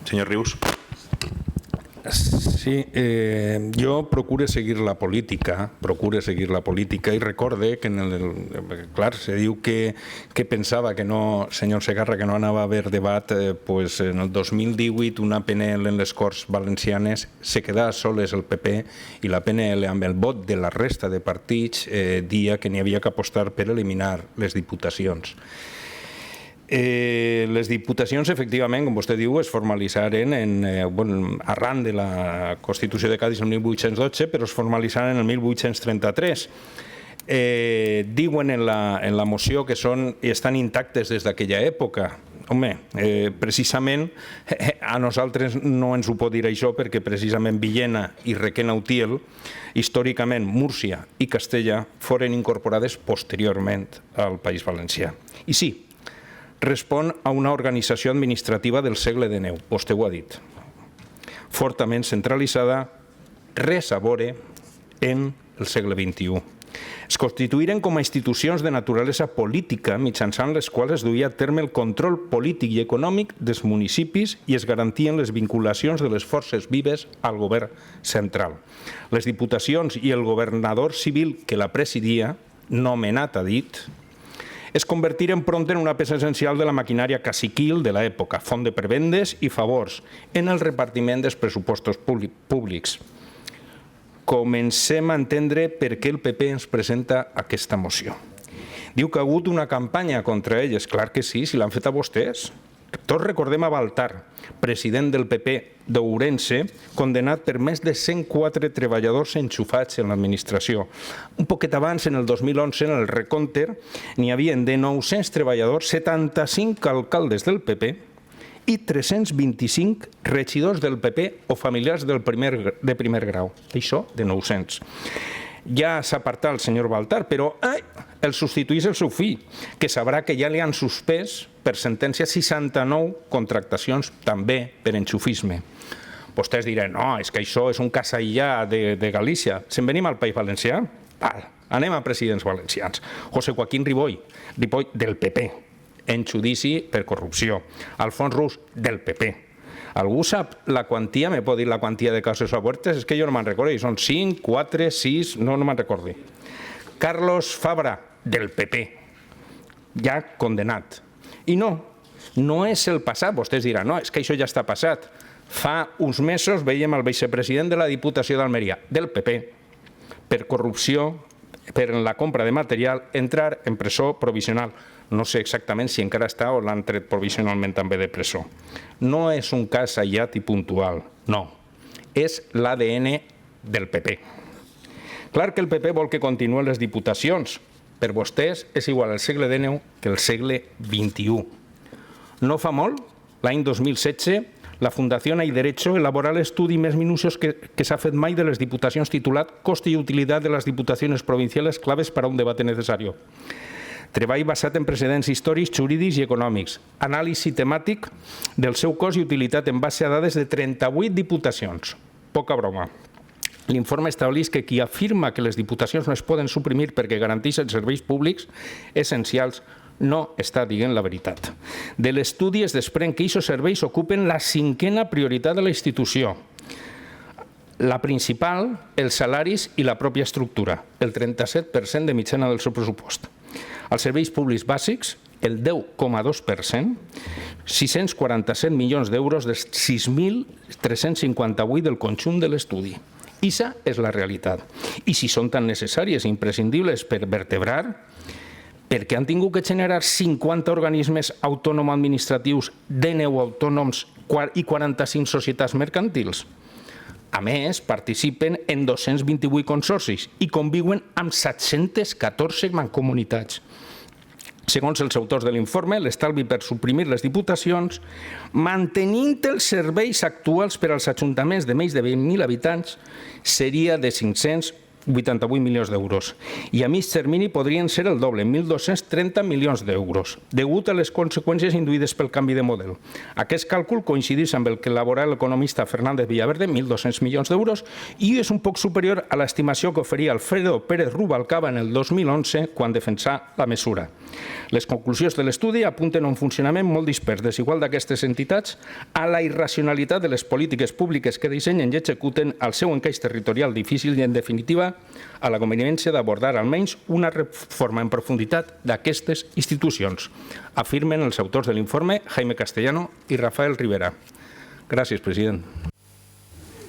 Senyor Rius. Sí, jo procuro seguir la política i recorde que, clar, se diu que pensava que no, senyor Segarra, que no anava a haver debat, pues en el 2018 una PNL en les Corts Valencianes se quedava soles el PP i la PNL amb el vot de la resta de partits dia que n'hi havia que apostar per eliminar les diputacions. Les diputacions, efectivament, com vostè diu, es formalitzaren arran de la Constitució de Cádiz en 1812, però es formalitzaren en el 1833. Diuen en la moció que estan intactes des d'aquella època. Home, precisament a nosaltres no ens ho pot dir això perquè precisament Villena i Requena Utiel, històricament Múrcia i Castella, foren incorporades posteriorment al País Valencià. I sí, respon a una organització administrativa del segle XIX, vostè ho ha dit, fortament centralitzada, res a veure en el segle XXI. Es constituïren com a institucions de naturalesa política mitjançant les quals es duia a terme el control polític i econòmic dels municipis i es garantien les vinculacions de les forces vives al govern central. Les diputacions i el governador civil que la presidia, nomenat a dit, es convertiren pront en una peça essencial de la maquinària caciquil de l'època, font de prebendes i favors en el repartiment dels pressupostos públics. Comencem a entendre per què el PP ens presenta aquesta moció. Diu que ha hagut una campanya contra elles. Clar que sí, si l'han fet a vostès. Tots recordem a Baltar, president del PP d'Ourense, condenat per més de 104 treballadors enxufats en l'administració. Un poquet abans, en el 2011, en el recompte, n'hi havia de 900 treballadors, 75 alcaldes del PP i 325 regidors del PP o familiars de primer grau. Això de 900. Ja s'ha apartat el senyor Baltar, però el substituís el seu fill, que sabrà que ja li han suspès per sentència 69 contractacions també per enxufisme. Vostès diran, no, és que això és un cas aïllat de Galícia. Se'n venim al País Valencià? Anem a presidents valencians. José Joaquín Ripoll del PP, en judici per corrupció. Alfons Rus, del PP. Algú sap la quantia? Me pot dir la quantia de casos oberts? És que jo no me'n recordo. Són 5, 4, 6... No me'n recordo. Carlos Fabra, del PP, ja condenat. I no és el passat. Vostès diran, no, és que això ja està passat. Fa uns mesos veiem el vicepresident de la Diputació d'Almeria, del PP, per corrupció, per la compra de material, entrar en presó provisional. No sé exactament si encara està o l'han tret provisionalment també de presó. No és un cas aïllat i puntual, no. És l'ADN del PP. Clar que el PP vol que continuïn les diputacions. Per vostès és igual el segle XIX que el segle XXI. No fa molt, l'any 2016, la Fundació Hay Derecho elaborà l'estudi més minuciós que s'ha fet mai de les diputacions titulat «Coste i utilitat de les diputacions provinciales claves para un debate necesario». Treball basat en precedents històrics, jurídics i econòmics. Anàlisi temàtic del seu cost i utilitat en base a dades de 38 diputacions. Poca broma. L'informe estableix que qui afirma que les diputacions no es poden suprimir perquè garanteixen serveis públics essencials no està dient la veritat. De l'estudi es desprèn que aquests serveis ocupen la 5a prioritat de la institució. La principal, els salaris i la pròpia estructura, el 37% de mitjana del seu pressupost. Els serveis públics bàsics, el 10,2%, 647 milions d'euros dels 6.358 del conjunt de l'estudi. Ixa és la realitat. I si són tan necessàries i imprescindibles per vertebrar, per què han tingut que generar 50 organismes autònom-administratius, 19 autònoms i 45 societats mercantils? A més, participen en 228 consorcis i conviuen amb 714 mancomunitats. Segons els autors de l'informe, l'estalvi per suprimir les diputacions, mantenint els serveis actuals per als ajuntaments de més de 20.000 habitants, seria de 500 88 milions d'euros. I a mig termini podrien ser el doble, 1.230 milions d'euros, degut a les conseqüències induïdes pel canvi de model. Aquest càlcul coincideix amb el que elabora l'economista Fernández Villaverde, 1.200 milions d'euros, i és un poc superior a l'estimació que oferia Alfredo Pérez Rubalcaba en el 2011 quan defensà la mesura. Les conclusions de l'estudi apunten a un funcionament molt dispers, desigual d'aquestes entitats, a la irracionalitat de les polítiques públiques que dissenyen i executen, al seu encaix territorial difícil i, en definitiva, a la conveniència d'abordar almenys una reforma en profunditat d'aquestes institucions, afirmen els autors de l'informe Jaime Castellano i Rafael Rivera. Gràcies, president.